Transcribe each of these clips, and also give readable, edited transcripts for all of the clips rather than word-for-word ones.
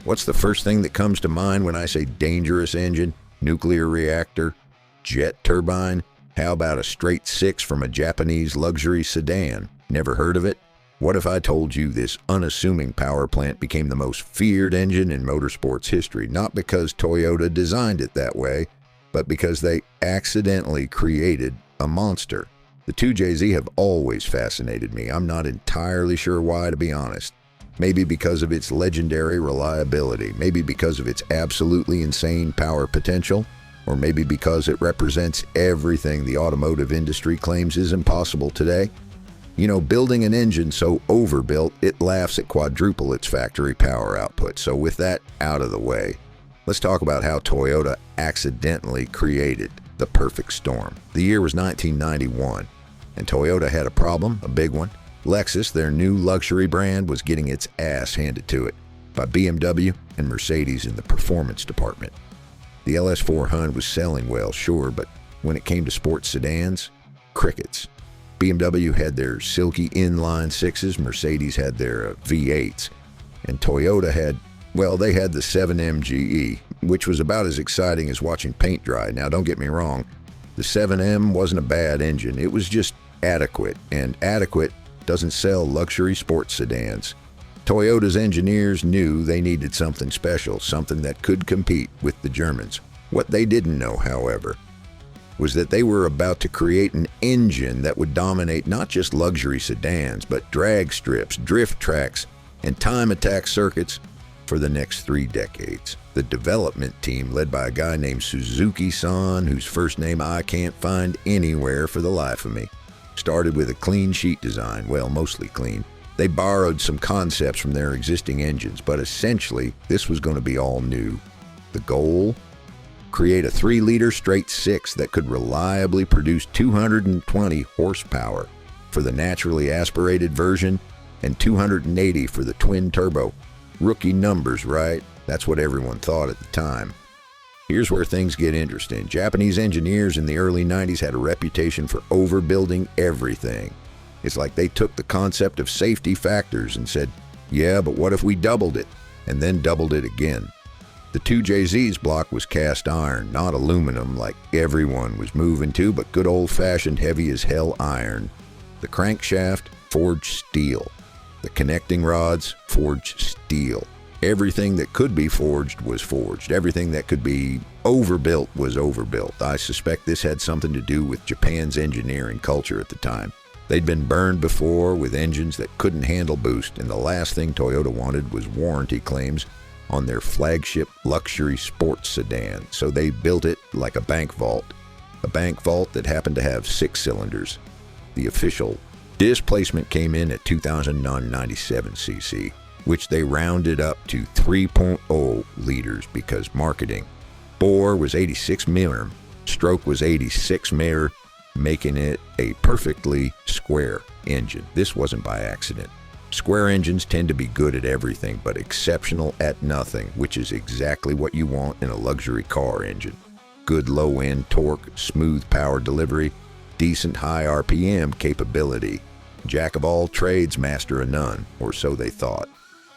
What's the first thing that comes to mind when I say dangerous engine, nuclear reactor, jet turbine? How about a straight six from a Japanese luxury sedan? Never heard of it? What if I told you this unassuming power plant became the most feared engine in motorsports history, not because Toyota designed it that way, but because they accidentally created a monster? The 2JZ have always fascinated me. I'm not entirely sure why, to be honest. Maybe because of its legendary reliability, maybe because of its absolutely insane power potential, or maybe because it represents everything the automotive industry claims is impossible today. You know, building an engine so overbuilt, it laughs at quadruple its factory power output. So with that out of the way, let's talk about how Toyota accidentally created the perfect storm. The year was 1991, and Toyota had a problem, a big one. Lexus, their new luxury brand, was getting its ass handed to it by BMW and Mercedes in the performance department. The LS400 was selling well, sure, but when it came to sports sedans, crickets. BMW had their silky inline-sixes, Mercedes had their V8s, and Toyota had, well, they had the 7M GE, which was about as exciting as watching paint dry. Now, don't get me wrong, the 7M wasn't a bad engine, it was just adequate, and adequate doesn't sell luxury sports sedans. Toyota's engineers knew they needed something special, something that could compete with the Germans. What they didn't know, however, was that they were about to create an engine that would dominate not just luxury sedans, but drag strips, drift tracks, and time attack circuits for the next 3 decades. The development team, led by a guy named Suzuki-san, whose first name I can't find anywhere for the life of me, started with a clean sheet design, well, mostly clean. They borrowed some concepts from their existing engines, but essentially, this was going to be all new. The goal? Create a 3-liter straight six that could reliably produce 220 horsepower for the naturally aspirated version and 280 for the twin-turbo. Rookie numbers, right? That's what everyone thought at the time. Here's where things get interesting. Japanese engineers in the early 90s had a reputation for overbuilding everything. It's like they took the concept of safety factors and said, yeah, but what if we doubled it? And then doubled it again. The 2JZ's block was cast iron, not aluminum like everyone was moving to, but good old-fashioned heavy-as-hell iron. The crankshaft, forged steel. The connecting rods, forged steel. Everything that could be forged was forged. Everything that could be overbuilt was overbuilt. I suspect this had something to do with Japan's engineering culture at the time. They'd been burned before with engines that couldn't handle boost, and the last thing Toyota wanted was warranty claims on their flagship luxury sports sedan, so they built it like a bank vault that happened to have 6 cylinders. The official displacement came in at 2,097 cc, which they rounded up to 3.0 liters because marketing. Bore was 86 mm, stroke was 86 mm, making it a perfectly square engine. This wasn't by accident. Square engines tend to be good at everything, but exceptional at nothing, which is exactly what you want in a luxury car engine. Good low-end torque, smooth power delivery, decent high RPM capability. Jack of all trades, master of none, or so they thought.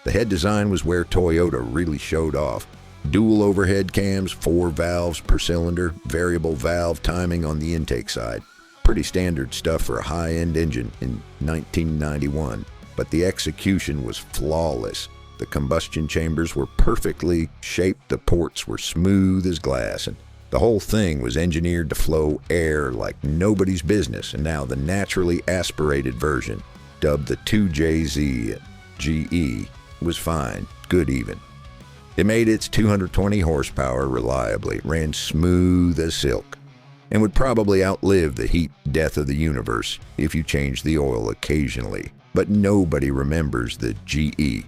The head design was where Toyota really showed off. Dual overhead cams, 4 valves per cylinder, variable valve timing on the intake side. Pretty standard stuff for a high-end engine in 1991. But the execution was flawless. The combustion chambers were perfectly shaped, the ports were smooth as glass, and the whole thing was engineered to flow air like nobody's business. And now the naturally aspirated version, dubbed the 2JZ GE, was fine, good even. It made its 220 horsepower reliably, ran smooth as silk, and would probably outlive the heat death of the universe if you changed the oil occasionally. But nobody remembers the GE.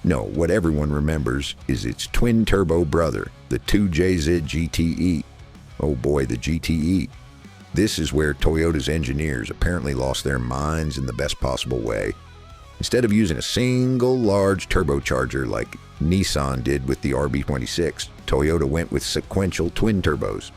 No, what everyone remembers is its twin-turbo brother, the 2JZ GTE. Oh boy, the GTE. This is where Toyota's engineers apparently lost their minds in the best possible way. Instead of using a single large turbocharger like Nissan did with the RB26, Toyota went with sequential twin turbos.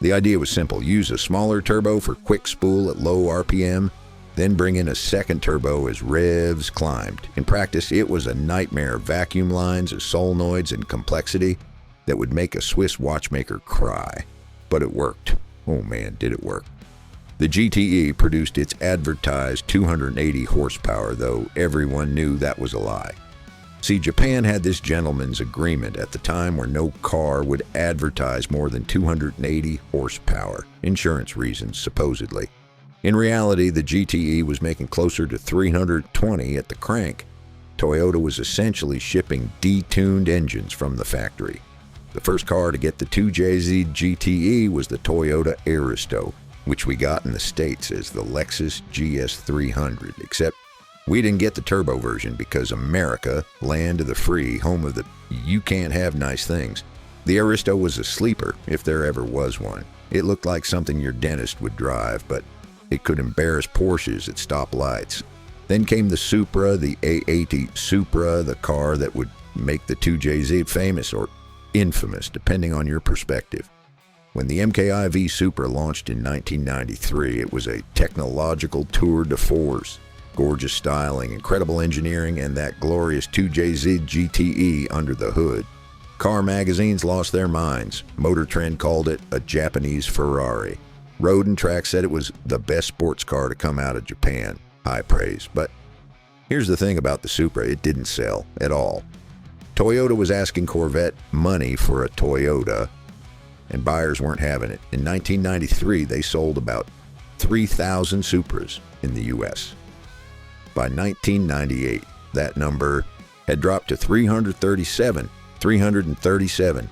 The idea was simple. Use a smaller turbo for quick spool at low RPM, Then bring in a second turbo as revs climbed. In practice, it was a nightmare of vacuum lines, of solenoids, and complexity that would make a Swiss watchmaker cry. But it worked. Oh man, did it work. The GTE produced its advertised 280 horsepower, though everyone knew that was a lie. See, Japan had this gentleman's agreement at the time where no car would advertise more than 280 horsepower, insurance reasons, supposedly. In reality, the GTE was making closer to 320 at the crank. Toyota was essentially shipping detuned engines from the factory. The first car to get the 2JZ GTE was the Toyota Aristo, which we got in the States as the Lexus GS300, except we didn't get the turbo version because America, land of the free, home of the you can't have nice things. The Aristo was a sleeper, if there ever was one. It looked like something your dentist would drive, but it could embarrass Porsches at stoplights. Then came the Supra, the A80 Supra, the car that would make the 2JZ famous or infamous, depending on your perspective. When the MKI-V Supra launched in 1993, it was a technological tour de force. Gorgeous styling, incredible engineering, and that glorious 2JZ GTE under the hood. Car magazines lost their minds. Motor Trend called it a Japanese Ferrari. Road and Track said it was the best sports car to come out of Japan. High praise. But here's the thing about the Supra, it didn't sell at all. Toyota was asking Corvette money for a Toyota, and buyers weren't having it. In 1993, they sold about 3,000 Supras in the U.S. By 1998, that number had dropped to 337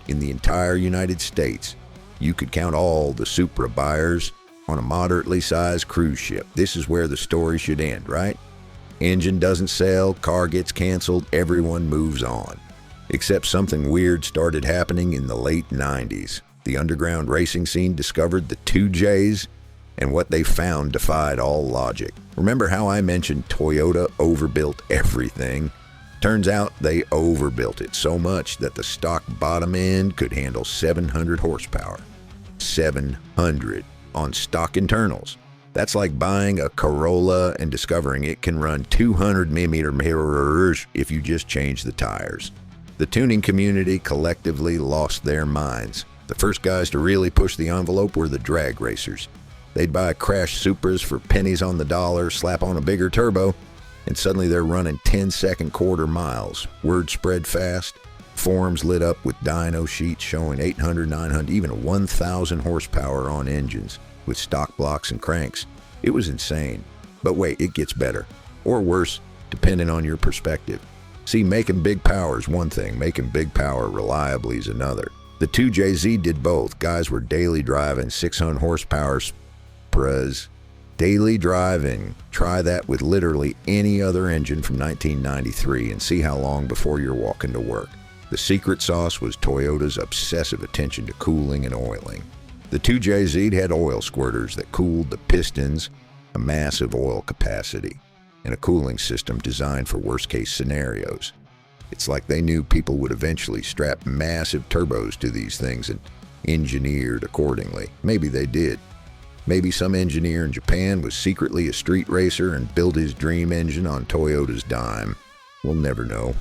in the entire United States. You could count all the Supra buyers on a moderately sized cruise ship. This is where the story should end, right? Engine doesn't sell, car gets canceled, everyone moves on. Except something weird started happening in the late 90s. The underground racing scene discovered the 2Js, and what they found defied all logic. Remember how I mentioned Toyota overbuilt everything? Turns out they overbuilt it so much that the stock bottom end could handle 700 horsepower. 700 on stock internals. That's like buying a Corolla and discovering it can run 200 mm if you just change the tires. The tuning community collectively lost their minds. The first guys to really push the envelope were the drag racers. They'd buy crashed Supras for pennies on the dollar, slap on a bigger turbo, and suddenly they're running 10-second quarter miles. Word spread fast. Forums lit up with dyno sheets showing 800, 900, even 1,000 horsepower on engines with stock blocks and cranks. It was insane. But wait, it gets better. Or worse, depending on your perspective. See, making big power is one thing. Making big power reliably is another. The 2JZ did both. Guys were daily driving 600 horsepower Supras. Daily driving. Try that with literally any other engine from 1993 and see how long before you're walking to work. The secret sauce was Toyota's obsessive attention to cooling and oiling. The 2JZ had oil squirters that cooled the pistons, a massive oil capacity, and a cooling system designed for worst-case scenarios. It's like they knew people would eventually strap massive turbos to these things and engineered accordingly. Maybe they did. Maybe some engineer in Japan was secretly a street racer and built his dream engine on Toyota's dime. We'll never know.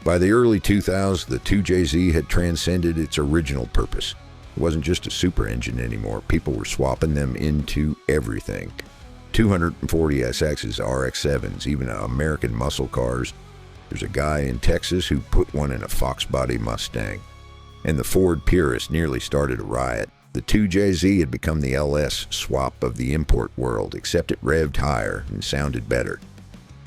By the early 2000s, the 2JZ had transcended its original purpose. It wasn't just a super engine anymore. People were swapping them into everything. 240 SXs, RX-7s, even American muscle cars. There's a guy in Texas who put one in a Fox body Mustang. And the Ford purists nearly started a riot. The 2JZ had become the LS swap of the import world, except it revved higher and sounded better.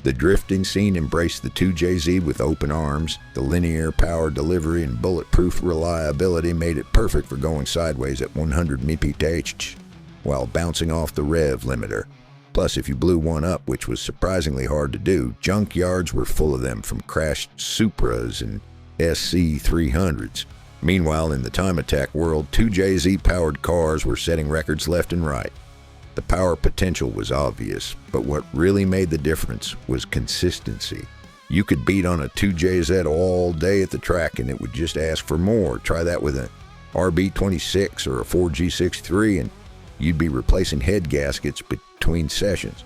The drifting scene embraced the 2JZ with open arms. The linear power delivery and bulletproof reliability made it perfect for going sideways at 100 mph while bouncing off the rev limiter. Plus, if you blew one up, which was surprisingly hard to do, junkyards were full of them from crashed Supras and SC300s. Meanwhile, in the time attack world, 2JZ-powered cars were setting records left and right. The power potential was obvious, but what really made the difference was consistency. You could beat on a 2JZ all day at the track and it would just ask for more. Try that with an RB26 or a Ford G63 and you'd be replacing head gaskets between sessions.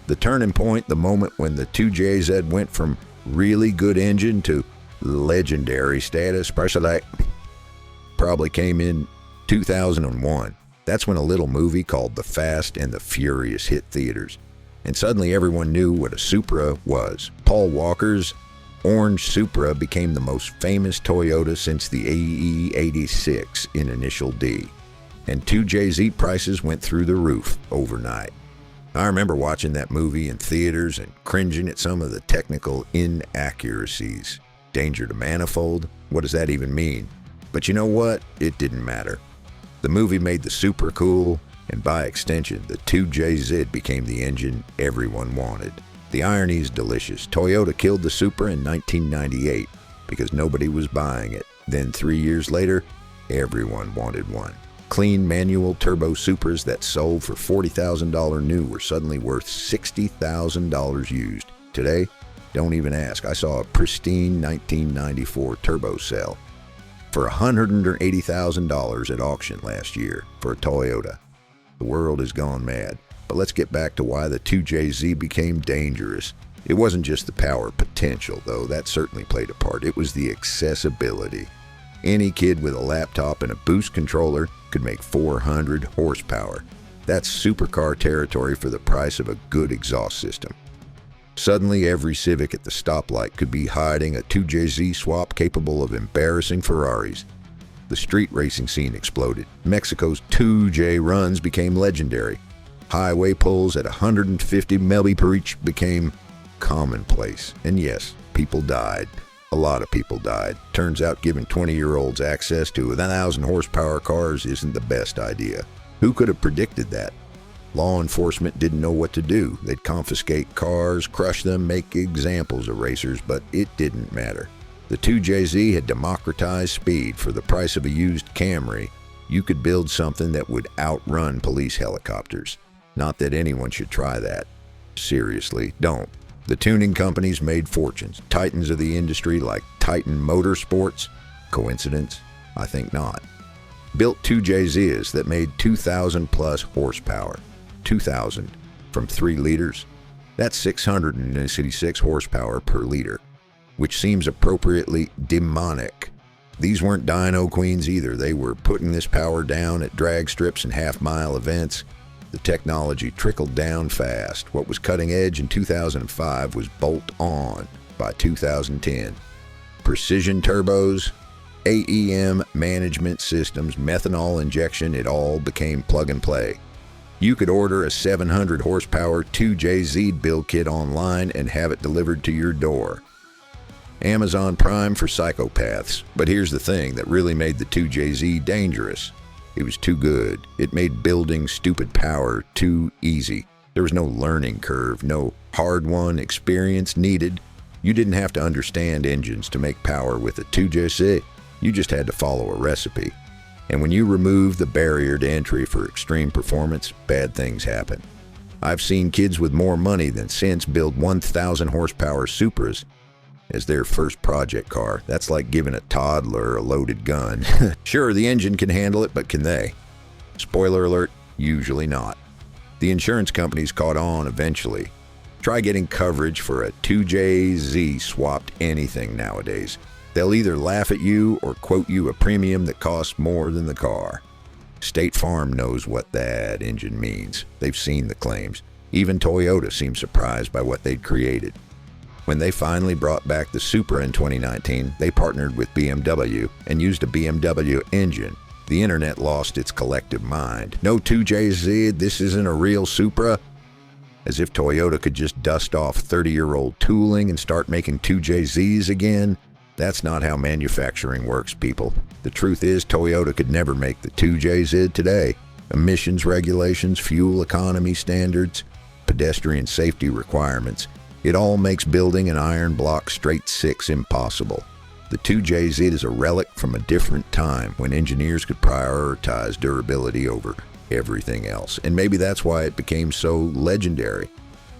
The turning point, the moment when the 2JZ went from really good engine to legendary status, probably came in 2001. That's when a little movie called The Fast and the Furious hit theaters. And suddenly everyone knew what a Supra was. Paul Walker's orange Supra became the most famous Toyota since the AE86 in Initial D. And 2JZ prices went through the roof overnight. I remember watching that movie in theaters and cringing at some of the technical inaccuracies. Danger to manifold? What does that even mean? But you know what? It didn't matter. The movie made the Supra cool, and by extension, the 2JZ became the engine everyone wanted. The irony is delicious. Toyota killed the Supra in 1998 because nobody was buying it. Then 3 years later, everyone wanted one. Clean manual turbo Supras that sold for $40,000 new were suddenly worth $60,000 used. Today, don't even ask. I saw a pristine 1994 turbo cell for $180,000 at auction last year for a Toyota. The world has gone mad. But let's get back to why the 2JZ became dangerous. It wasn't just the power potential, though. That certainly played a part. It was the accessibility. Any kid with a laptop and a boost controller could make 400 horsepower. That's supercar territory for the price of a good exhaust system. Suddenly, every Civic at the stoplight could be hiding a 2JZ swap capable of embarrassing Ferraris. The street racing scene exploded. Mexico's 2J runs became legendary. Highway pulls at 150 mph became commonplace. And yes, people died. A lot of people died. Turns out giving 20-year-olds access to 1,000 horsepower cars isn't the best idea. Who could have predicted that? Law enforcement didn't know what to do. They'd confiscate cars, crush them, make examples of racers, but it didn't matter. The 2JZ had democratized speed. For the price of a used Camry, you could build something that would outrun police helicopters. Not that anyone should try that. Seriously, don't. The tuning companies made fortunes. Titans of the industry like Titan Motorsports. Coincidence? I think not. Built 2JZs that made 2,000 plus horsepower. 2,000 from 3 liters. That's 666 horsepower per liter, which seems appropriately demonic. These weren't dyno queens either. They were putting this power down at drag strips and half-mile events. The technology trickled down fast. What was cutting edge in 2005 was bolt on by 2010. Precision turbos, AEM management systems, methanol injection, it all became plug and play. You could order a 700 horsepower 2JZ build kit online and have it delivered to your door. Amazon Prime for psychopaths. But here's the thing that really made the 2JZ dangerous. It was too good. It made building stupid power too easy. There was no learning curve, no hard-won experience needed. You didn't have to understand engines to make power with a 2JZ. You just had to follow a recipe. And when you remove the barrier to entry for extreme performance, bad things happen. I've seen kids with more money than sense build 1,000 horsepower Supras as their first project car. That's like giving a toddler a loaded gun. Sure, the engine can handle it, but can they? Spoiler alert, usually not. The insurance companies caught on eventually. Try getting coverage for a 2JZ swapped anything nowadays. They'll either laugh at you or quote you a premium that costs more than the car. State Farm knows what that engine means. They've seen the claims. Even Toyota seemed surprised by what they'd created. When they finally brought back the Supra in 2019, they partnered with BMW and used a BMW engine. The internet lost its collective mind. No 2JZ, this isn't a real Supra? As if Toyota could just dust off 30-year-old tooling and start making 2JZs again. That's not how manufacturing works, people. The truth is, Toyota could never make the 2JZ today. Emissions regulations, fuel economy standards, pedestrian safety requirements. It all makes building an iron block straight 6 impossible. The 2JZ is a relic from a different time when engineers could prioritize durability over everything else. And maybe that's why it became so legendary.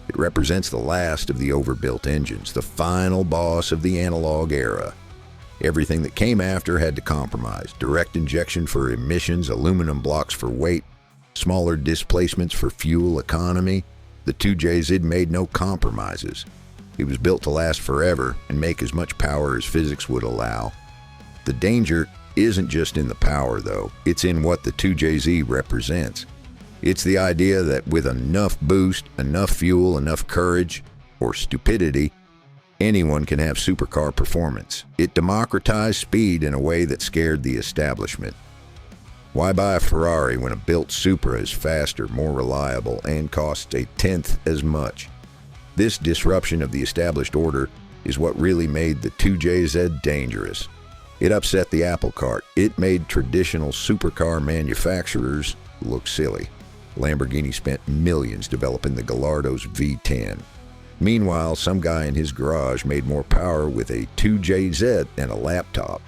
It represents the last of the overbuilt engines, the final boss of the analog era. Everything that came after had to compromise. Direct injection for emissions, aluminum blocks for weight, smaller displacements for fuel economy. The 2JZ made no compromises. It was built to last forever and make as much power as physics would allow. The danger isn't just in the power, though. It's in what the 2JZ represents. It's the idea that with enough boost, enough fuel, enough courage, or stupidity, anyone can have supercar performance. It democratized speed in a way that scared the establishment. Why buy a Ferrari when a built Supra is faster, more reliable, and costs a tenth as much? This disruption of the established order is what really made the 2JZ dangerous. It upset the apple cart. It made traditional supercar manufacturers look silly. Lamborghini spent millions developing the Gallardo's V10. Meanwhile, some guy in his garage made more power with a 2JZ than a laptop.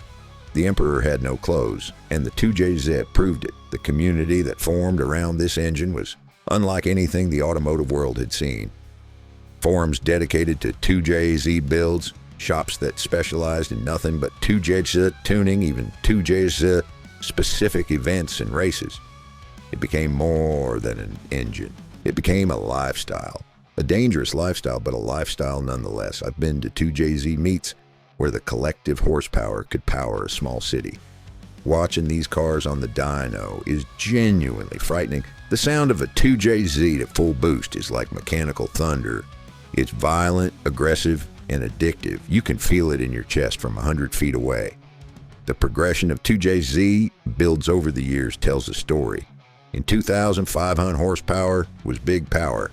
The emperor had no clothes, and the 2JZ proved it. The community that formed around this engine was unlike anything the automotive world had seen. Forums dedicated to 2JZ builds, shops that specialized in nothing but 2JZ tuning, even 2JZ specific events and races. It became more than an engine. It became a lifestyle. A dangerous lifestyle, but a lifestyle nonetheless. I've been to 2JZ meets where the collective horsepower could power a small city. Watching these cars on the dyno is genuinely frightening. The sound of a 2JZ at full boost is like mechanical thunder. It's violent, aggressive, and addictive. You can feel it in your chest from 100 feet away. The progression of 2JZ builds over the years tells a story. In 2000, 500 horsepower was big power.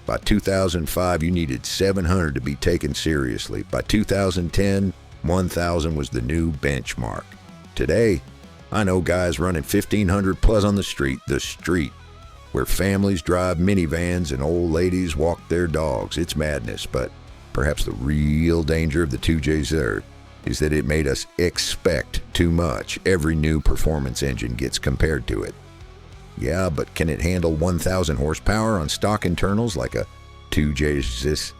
By 2005, you needed 700 to be taken seriously. By 2010, 1,000 was the new benchmark. Today, I know guys running 1,500 plus on the street, where families drive minivans and old ladies walk their dogs. It's madness, but perhaps the real danger of the 2JZ is that it made us expect too much. Every new performance engine gets compared to it. Yeah, but can it handle 1,000 horsepower on stock internals like a 2JZ?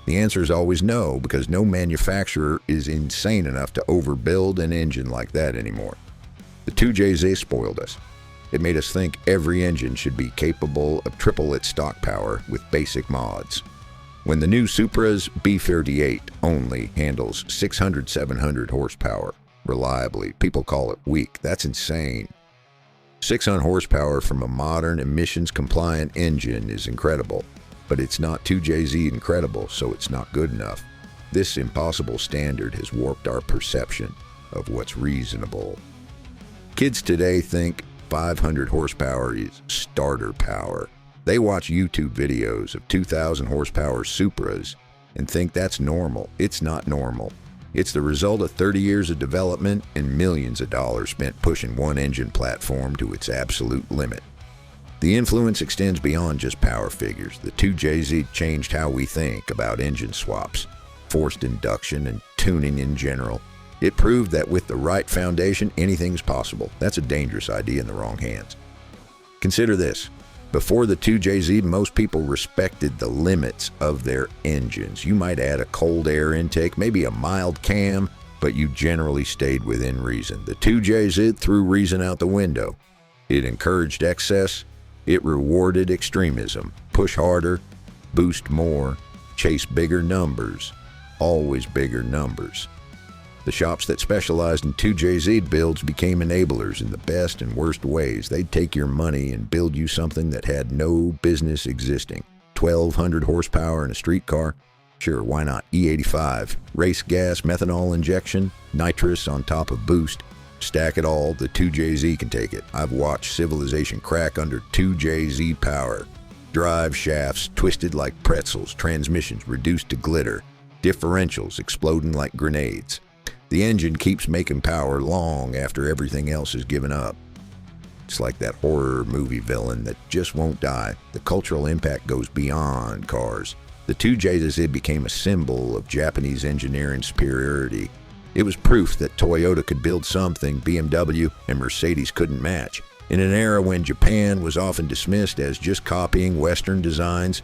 The answer is always no, because no manufacturer is insane enough to overbuild an engine like that anymore. The 2JZ spoiled us. It made us think every engine should be capable of triple its stock power with basic mods. When the new Supra's B38 only handles 600, 700 horsepower reliably, people call it weak. That's insane. 600 horsepower from a modern emissions-compliant engine is incredible, but it's not 2JZ incredible, so it's not good enough. This impossible standard has warped our perception of what's reasonable. Kids today think 500 horsepower is starter power. They watch YouTube videos of 2,000 horsepower Supras and think that's normal. It's not normal. It's the result of 30 years of development and millions of dollars spent pushing one engine platform to its absolute limit. The influence extends beyond just power figures. The 2JZ changed how we think about engine swaps, forced induction, and tuning in general. It proved that with the right foundation, anything's possible. That's a dangerous idea in the wrong hands. Consider this. Before the 2JZ, most people respected the limits of their engines. You might add a cold air intake, maybe a mild cam, but you generally stayed within reason. The 2JZ threw reason out the window. It encouraged excess. It rewarded extremism. Push harder, boost more, chase bigger numbers, always bigger numbers. The shops that specialized in 2JZ builds became enablers in the best and worst ways. They'd take your money and build you something that had no business existing. 1,200 horsepower in a street car? Sure, why not? E85, race gas, methanol injection, nitrous on top of boost. Stack it all, the 2JZ can take it. I've watched civilization crack under 2JZ power. Drive shafts twisted like pretzels, transmissions reduced to glitter, differentials exploding like grenades. The engine keeps making power long after everything else is given up. It's like that horror movie villain that just won't die. The cultural impact goes beyond cars. The 2JZ became a symbol of Japanese engineering superiority. It was proof that Toyota could build something BMW and Mercedes couldn't match. In an era when Japan was often dismissed as just copying Western designs,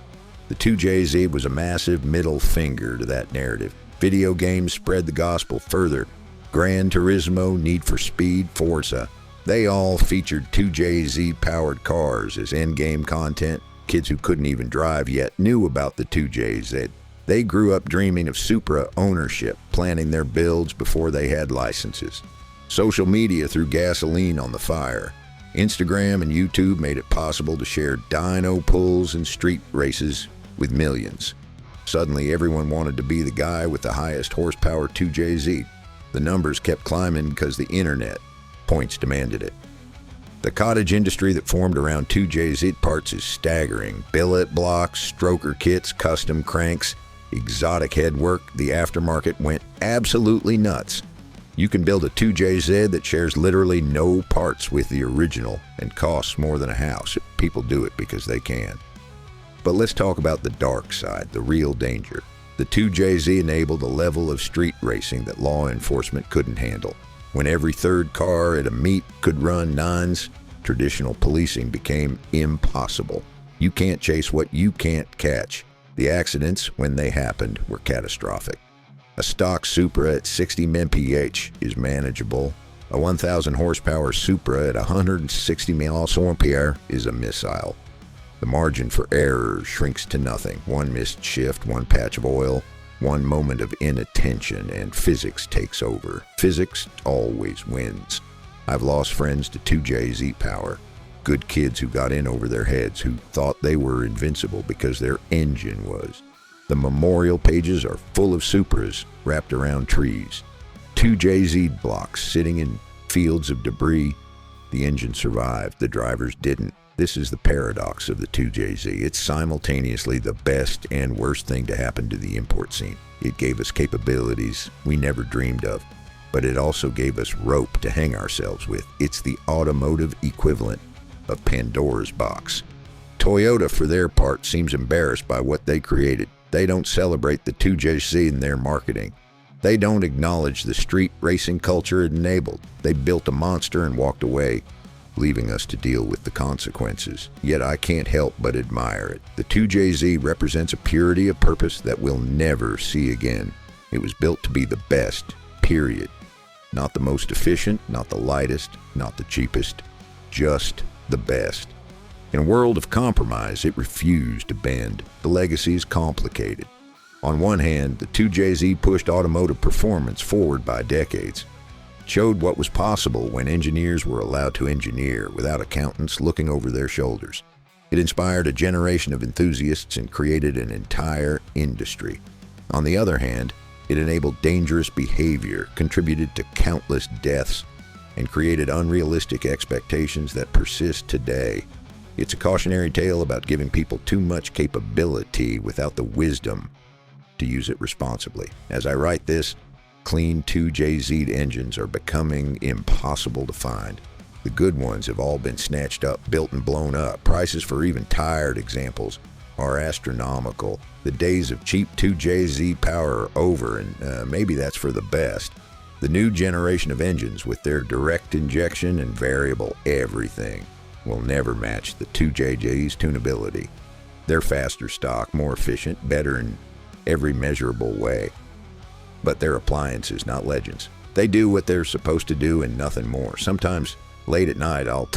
the 2JZ was a massive middle finger to that narrative. Video games spread the gospel further. Gran Turismo, Need for Speed, Forza. They all featured 2JZ-powered cars as endgame content. Kids who couldn't even drive yet knew about the 2JZ. They grew up dreaming of Supra ownership, planning their builds before they had licenses. Social media threw gasoline on the fire. Instagram and YouTube made it possible to share dyno pulls and street races with millions. Suddenly, everyone wanted to be the guy with the highest horsepower 2JZ. The numbers kept climbing because the internet. Points demanded it. The cottage industry that formed around 2JZ parts is staggering. Billet blocks, stroker kits, custom cranks, exotic headwork. The aftermarket went absolutely nuts. You can build a 2JZ that shares literally no parts with the original and costs more than a house. People do it because they can. But let's talk about the dark side, the real danger. The 2JZ enabled a level of street racing that law enforcement couldn't handle. When every third car at a meet could run nines, traditional policing became impossible. You can't chase what you can't catch. The accidents, when they happened, were catastrophic. A stock Supra at 60 mph is manageable. A 1,000 horsepower Supra at 160 mph is a missile. The margin for error shrinks to nothing. One missed shift, one patch of oil, one moment of inattention, and physics takes over. Physics always wins. I've lost friends to 2JZ power. Good kids who got in over their heads, who thought they were invincible because their engine was. The memorial pages are full of Supras wrapped around trees. 2JZ blocks sitting in fields of debris. The engine survived, the drivers didn't. This is the paradox of the 2JZ. It's simultaneously the best and worst thing to happen to the import scene. It gave us capabilities we never dreamed of, but it also gave us rope to hang ourselves with. It's the automotive equivalent of Pandora's box. Toyota, for their part, seems embarrassed by what they created. They don't celebrate the 2JZ in their marketing. They don't acknowledge the street racing culture it enabled. They built a monster and walked away, leaving us to deal with the consequences. Yet I can't help but admire it. The 2JZ represents a purity of purpose that we'll never see again. It was built to be the best, period. Not the most efficient, not the lightest, not the cheapest, just the best. In a world of compromise, it refused to bend. The legacy is complicated. On one hand, the 2JZ pushed automotive performance forward by decades. It showed what was possible when engineers were allowed to engineer without accountants looking over their shoulders. It inspired a generation of enthusiasts and created an entire industry. On the other hand, it enabled dangerous behavior, contributed to countless deaths, and created unrealistic expectations that persist today. It's a cautionary tale about giving people too much capability without the wisdom to use it responsibly. As I write this, clean 2JZ engines are becoming impossible to find. The good ones have all been snatched up, built and blown up. Prices for even tired examples are astronomical. The days of cheap 2JZ power are over, and maybe that's for the best. The new generation of engines with their direct injection and variable everything will never match the 2JZ's tunability. They're faster stock, more efficient, better in every measurable way. But they're appliances, not legends. They do what they're supposed to do and nothing more. Sometimes late at night I'll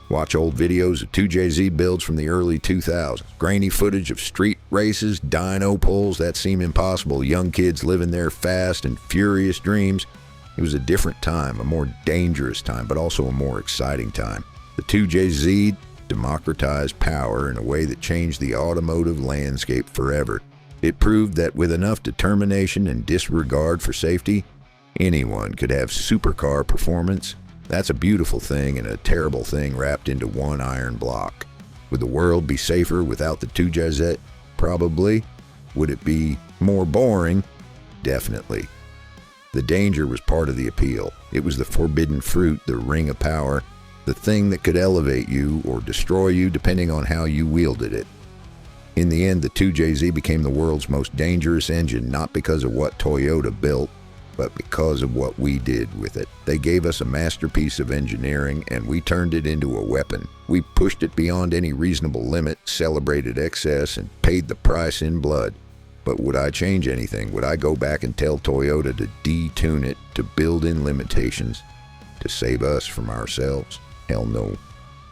watch old videos of 2JZ builds from the early 2000s. Grainy footage of street races, dyno pulls that seem impossible. Young kids living their fast and furious dreams. It was a different time, a more dangerous time, but also a more exciting time. The 2JZ democratized power in a way that changed the automotive landscape forever. It proved that with enough determination and disregard for safety, anyone could have supercar performance. That's a beautiful thing and a terrible thing wrapped into one iron block. Would the world be safer without the 2JZ? Probably. Would it be more boring? Definitely. The danger was part of the appeal. It was the forbidden fruit, the ring of power, the thing that could elevate you or destroy you depending on how you wielded it. In the end, the 2JZ became the world's most dangerous engine, not because of what Toyota built, but because of what we did with it. They gave us a masterpiece of engineering, and we turned it into a weapon. We pushed it beyond any reasonable limit, celebrated excess, and paid the price in blood. But would I change anything? Would I go back and tell Toyota to detune it, to build in limitations, to save us from ourselves? Hell no.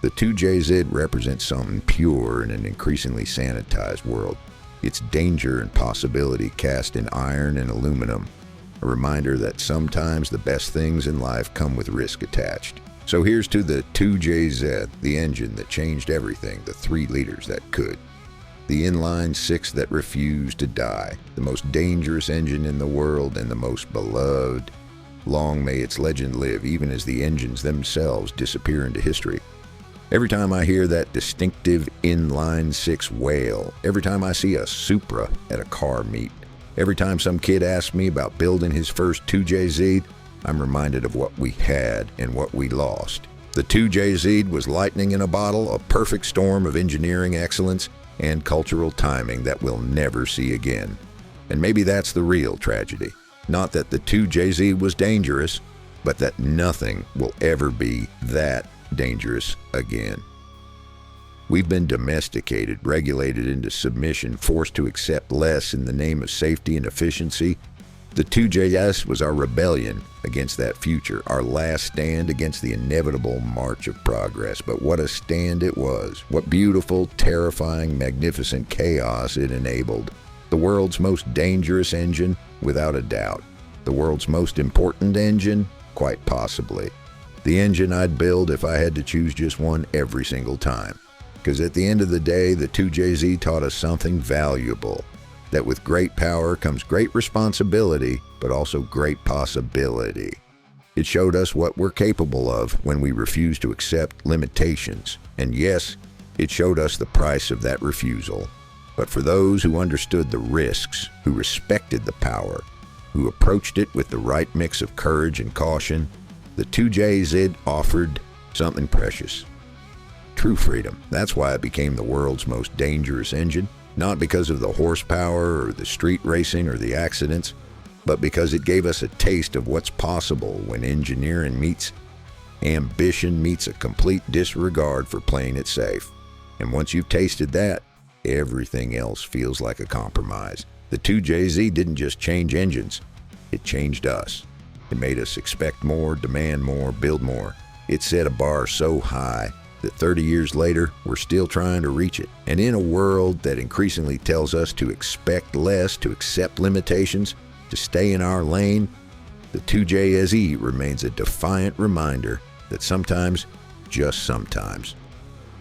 The 2JZ represents something pure in an increasingly sanitized world. Its danger and possibility cast in iron and aluminum, a reminder that sometimes the best things in life come with risk attached. So here's to the 2JZ, the engine that changed everything, the 3 liters that could. The inline-six that refused to die, the most dangerous engine in the world and the most beloved. Long may its legend live, even as the engines themselves disappear into history. Every time I hear that distinctive inline-six wail, every time I see a Supra at a car meet, every time some kid asks me about building his first 2JZ, I'm reminded of what we had and what we lost. The 2JZ was lightning in a bottle, a perfect storm of engineering excellence and cultural timing that we'll never see again. And maybe that's the real tragedy. Not that the 2JZ was dangerous, but that nothing will ever be that dangerous again. We've been domesticated, regulated into submission, forced to accept less in the name of safety and efficiency. The 2JS was our rebellion against that future, our last stand against the inevitable march of progress. But what a stand it was. What beautiful, terrifying, magnificent chaos it enabled. The world's most dangerous engine, without a doubt. The world's most important engine, quite possibly. The engine I'd build if I had to choose just one every single time. Because at the end of the day, the 2JZ taught us something valuable. That with great power comes great responsibility, but also great possibility. It showed us what we're capable of when we refuse to accept limitations. And yes, it showed us the price of that refusal. But for those who understood the risks, who respected the power, who approached it with the right mix of courage and caution, the 2JZ offered something precious. True freedom. That's why it became the world's most dangerous engine. Not because of the horsepower or the street racing or the accidents, but because it gave us a taste of what's possible when engineering meets ambition meets a complete disregard for playing it safe. And once you've tasted that, everything else feels like a compromise. The 2JZ didn't just change engines, it changed us. It made us expect more, demand more, build more. It set a bar so high that 30 years later, we're still trying to reach it. And in a world that increasingly tells us to expect less, to accept limitations, to stay in our lane, the 2JZ remains a defiant reminder that sometimes, just sometimes,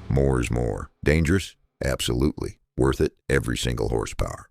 more is more. Dangerous? Absolutely. Worth it every single horsepower.